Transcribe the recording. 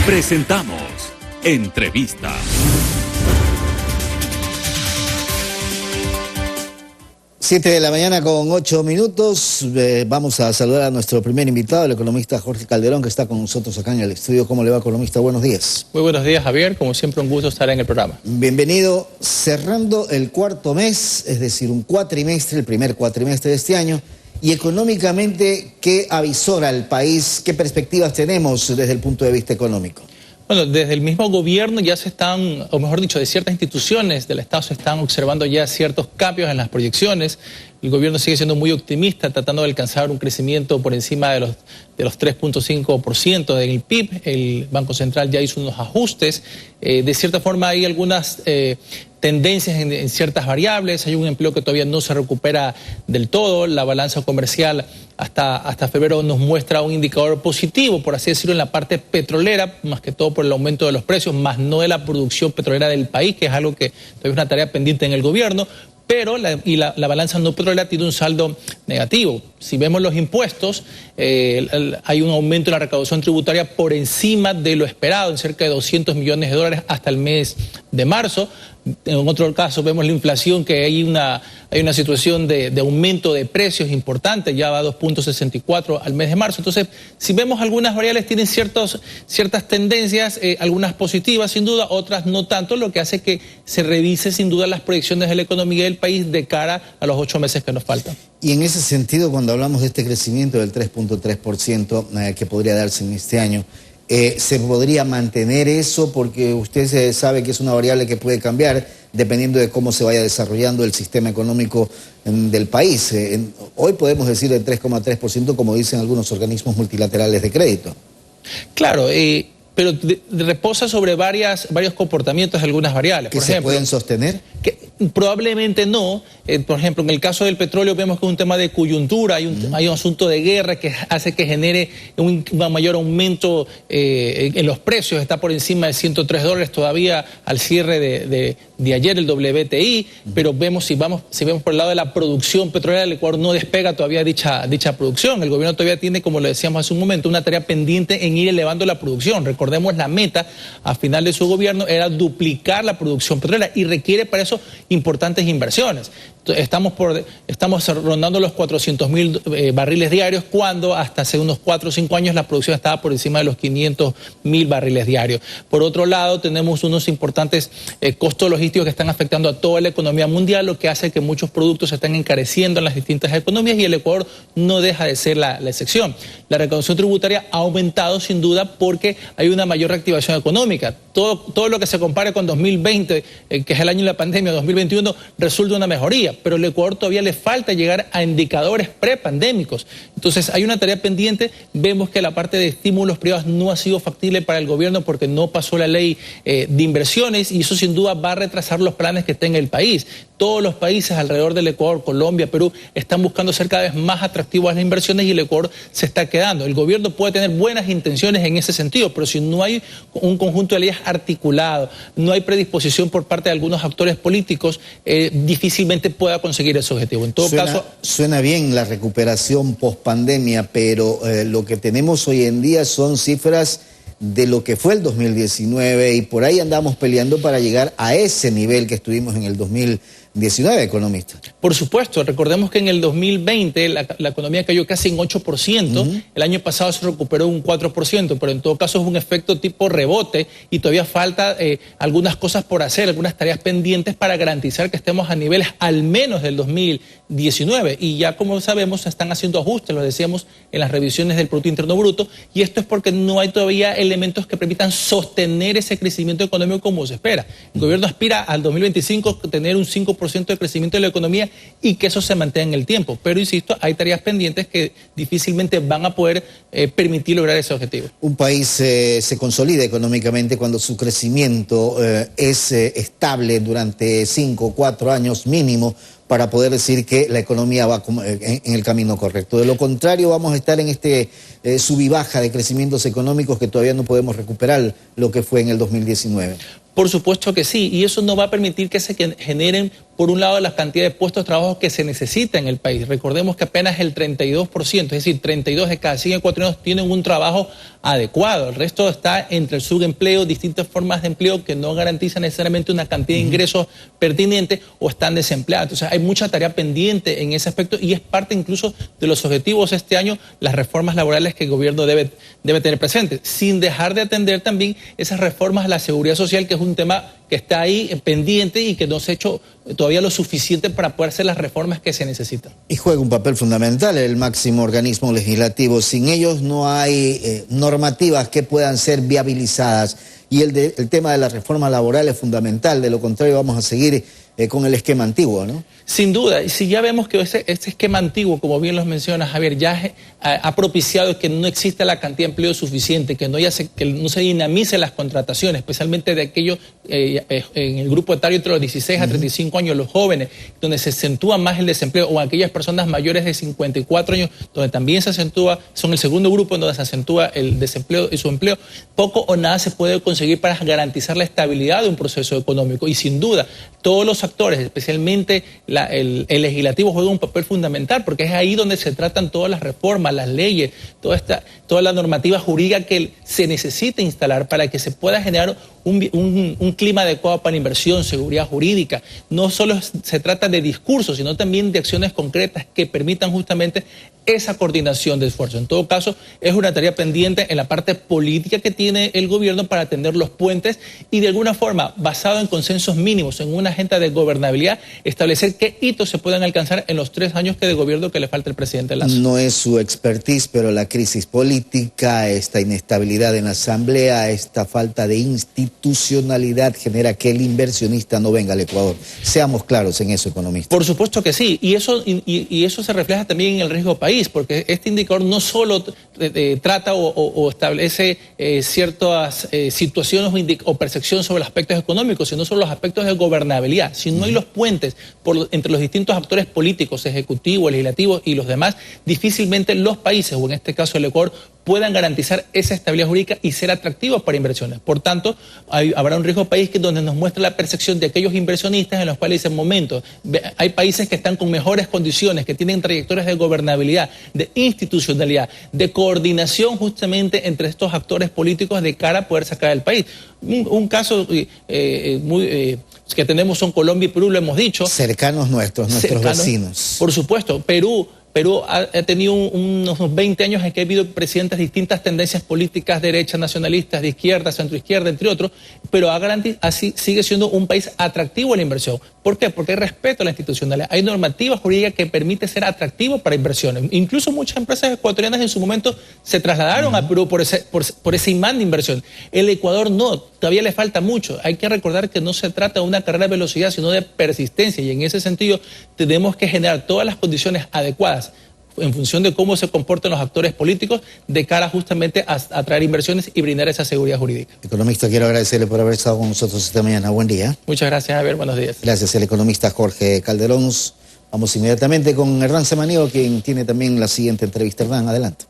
Presentamos Entrevista. Siete de la mañana con 8 minutos. Vamos a saludar a nuestro primer invitado, el economista Jorge Calderón, que está con nosotros acá en el estudio. ¿Cómo le va, economista? Buenos días. Muy buenos días, Javier. Como siempre, un gusto estar en el programa. Bienvenido. Cerrando el cuarto mes, es decir, un cuatrimestre, el primer cuatrimestre de este año. Y económicamente, ¿qué avisora el país? ¿Qué perspectivas tenemos desde el punto de vista económico? Bueno, desde el mismo gobierno ya se están, o mejor dicho, de ciertas instituciones del Estado se están observando ya ciertos cambios en las proyecciones. El gobierno sigue siendo muy optimista, tratando de alcanzar un crecimiento por encima de los 3.5% del PIB. El Banco Central ya hizo unos ajustes. De cierta forma hay algunas tendencias en ciertas variables. Hay un empleo que todavía no se recupera del todo. La balanza comercial hasta febrero nos muestra un indicador positivo, por así decirlo, en la parte petrolera, más que todo por el aumento de los precios, más no de la producción petrolera del país, que es algo que todavía es una tarea pendiente en el gobierno. Pero la balanza no petrolera tiene un saldo negativo. Si vemos los impuestos, hay un aumento en la recaudación tributaria por encima de lo esperado, en cerca de $200 millones hasta el mes de marzo. En otro caso vemos la inflación, que hay una situación de aumento de precios importante, ya va a 2.64 al mes de marzo. Entonces, si vemos algunas variables tienen ciertas tendencias, algunas positivas sin duda, otras no tanto, lo que hace que se revise sin duda las proyecciones de la economía del país de cara a los 8 meses que nos faltan. Y en ese sentido, cuando hablamos de este crecimiento del 3.3% que podría darse en este año, ¿se podría mantener eso? Porque usted sabe que es una variable que puede cambiar dependiendo de cómo se vaya desarrollando el sistema económico del país. Hoy podemos decir el 3,3%, como dicen algunos organismos multilaterales de crédito. Claro, pero reposa sobre varios comportamientos de algunas variables. ¿Que se pueden sostener? Probablemente no. Por ejemplo, en el caso del petróleo vemos que es un tema de coyuntura, hay un asunto de guerra que hace que genere un mayor aumento en los precios. Está por encima de $103 todavía al cierre de ayer el WTI, pero si vemos por el lado de la producción petrolera, el Ecuador no despega todavía dicha producción. El gobierno todavía tiene, como le decíamos hace un momento, una tarea pendiente en ir elevando la producción. Recordemos, la meta a final de su gobierno era duplicar la producción petrolera y requiere para eso importantes inversiones. Estamos rondando los 400.000 barriles diarios, cuando hasta hace unos 4 o 5 años la producción estaba por encima de los 500.000 barriles diarios. Por otro lado, tenemos unos importantes costos logísticos que están afectando a toda la economía mundial, lo que hace que muchos productos se estén encareciendo en las distintas economías, y el Ecuador no deja de ser la excepción. La recaudación tributaria ha aumentado sin duda porque hay una mayor reactivación económica. Todo lo que se compare con 2020, que es el año de la pandemia, 2021, resulta una mejoría, pero al Ecuador todavía le falta llegar a indicadores prepandémicos. Entonces hay una tarea pendiente. Vemos que la parte de estímulos privados no ha sido factible para el gobierno porque no pasó la ley de inversiones, y eso sin duda va a retrasar los planes que tenga el país. Todos los países alrededor del Ecuador, Colombia, Perú, están buscando ser cada vez más atractivas las inversiones, y el Ecuador se está quedando. El gobierno puede tener buenas intenciones en ese sentido, pero si no hay un conjunto de leyes articulado, no hay predisposición por parte de algunos actores políticos, difícilmente pueda conseguir ese objetivo. En todo caso, suena bien la recuperación post-pandemia, pero lo que tenemos hoy en día son cifras de lo que fue el 2019, y por ahí andamos peleando para llegar a ese nivel que estuvimos en el 2019, economista. Por supuesto, recordemos que en el 2020 la economía cayó casi en 8%, el año pasado se recuperó un 4%, pero en todo caso es un efecto tipo rebote, y todavía falta algunas cosas por hacer, algunas tareas pendientes para garantizar que estemos a niveles al menos del 2019, y ya como sabemos se están haciendo ajustes, lo decíamos, en las revisiones del Producto Interno Bruto, y esto es porque no hay todavía elementos que permitan sostener ese crecimiento económico como se espera. El gobierno aspira al 2025 tener un 5% de crecimiento de la economía y que eso se mantenga en el tiempo. Pero insisto, hay tareas pendientes que difícilmente van a poder permitir lograr ese objetivo. Un país se consolida económicamente cuando su crecimiento es estable durante 5 o 4 años mínimo, para poder decir que la economía va en el camino correcto. De lo contrario, vamos a estar en este sub y baja de crecimientos económicos que todavía no podemos recuperar lo que fue en el 2019. Por supuesto que sí, y eso no va a permitir que se generen por un lado, la cantidad de puestos de trabajo que se necesita en el país. Recordemos que apenas el 32%, es decir, 32 de cada 100 ecuatorianos tienen un trabajo adecuado. El resto está entre el subempleo, distintas formas de empleo que no garantizan necesariamente una cantidad de ingresos pertinente o están desempleados. Entonces, hay mucha tarea pendiente en ese aspecto y es parte incluso de los objetivos este año, las reformas laborales que el gobierno debe tener presentes, sin dejar de atender también esas reformas a la seguridad social, que es un tema que está ahí pendiente y que no se ha hecho todavía lo suficiente para poder hacer las reformas que se necesitan. Y juega un papel fundamental el máximo organismo legislativo. Sin ellos no hay normativas que puedan ser viabilizadas. Y el tema de la reforma laboral es fundamental. De lo contrario, vamos a seguir con el esquema antiguo, ¿no? Sin duda. Y si ya vemos que este esquema antiguo, como bien los menciona Javier, ya ha propiciado que no exista la cantidad de empleo suficiente, que no se dinamicen las contrataciones, especialmente de aquellos en el grupo etario entre los 16 a 35 años, los jóvenes, donde se acentúa más el desempleo, o aquellas personas mayores de 54 años, donde también se acentúa, son el segundo grupo en donde se acentúa el desempleo y su empleo. Poco o nada se puede conseguir para garantizar la estabilidad de un proceso económico. Y sin duda, todos los actores, especialmente el legislativo, juega un papel fundamental, porque es ahí donde se tratan todas las reformas, las leyes, toda la normativa jurídica que se necesita instalar para que se pueda generar un clima adecuado para inversión, seguridad jurídica. No solo se trata de discursos, sino también de acciones concretas que permitan justamente esa coordinación de esfuerzo. En todo caso, es una tarea pendiente en la parte política que tiene el gobierno para tender los puentes y de alguna forma, basado en consensos mínimos, en una agenda de gobernabilidad, establecer qué hitos se pueden alcanzar en los 3 años de gobierno que le falta al presidente Lasso. No es su expertise, pero la crisis política, esta inestabilidad en la Asamblea, esta falta de institucionalidad genera que el inversionista no venga al Ecuador. Seamos claros en eso, economista. Por supuesto que sí, y eso se refleja también en el riesgo país, porque este indicador no solo trata o establece ciertas situaciones o percepciones sobre los aspectos económicos, sino sobre los aspectos de gobernabilidad. Si no hay los puentes entre los distintos actores políticos, ejecutivos, legislativos y los demás, difícilmente los países, o en este caso el Ecuador, puedan garantizar esa estabilidad jurídica y ser atractivos para inversiones. Por tanto, habrá un riesgo país donde nos muestra la percepción de aquellos inversionistas en los cuales dicen, momento, hay países que están con mejores condiciones, que tienen trayectorias de gobernabilidad, de institucionalidad, de coordinación justamente entre estos actores políticos de cara a poder sacar al país. Un caso que tenemos son Colombia y Perú, lo hemos dicho. Cercanos nuestros vecinos. Por supuesto, Perú ha tenido unos 20 años en que ha habido presidentes de distintas tendencias políticas, derechas, nacionalistas, de izquierda, centroizquierda, entre otros, pero así sigue siendo un país atractivo a la inversión. ¿Por qué? Porque hay respeto a la institucionalidad. Hay normativa jurídica que permite ser atractivo para inversiones. Incluso muchas empresas ecuatorianas en su momento se trasladaron a Perú por ese imán de inversión. El Ecuador no, todavía le falta mucho. Hay que recordar que no se trata de una carrera de velocidad, sino de persistencia. Y en ese sentido tenemos que generar todas las condiciones adecuadas en función de cómo se comportan los actores políticos de cara justamente a atraer inversiones y brindar esa seguridad jurídica. Economista, quiero agradecerle por haber estado con nosotros esta mañana. Buen día. Muchas gracias, Javier. Buenos días. Gracias, el economista Jorge Calderón. Vamos inmediatamente con Hernán Samaniego, quien tiene también la siguiente entrevista. Hernán, adelante.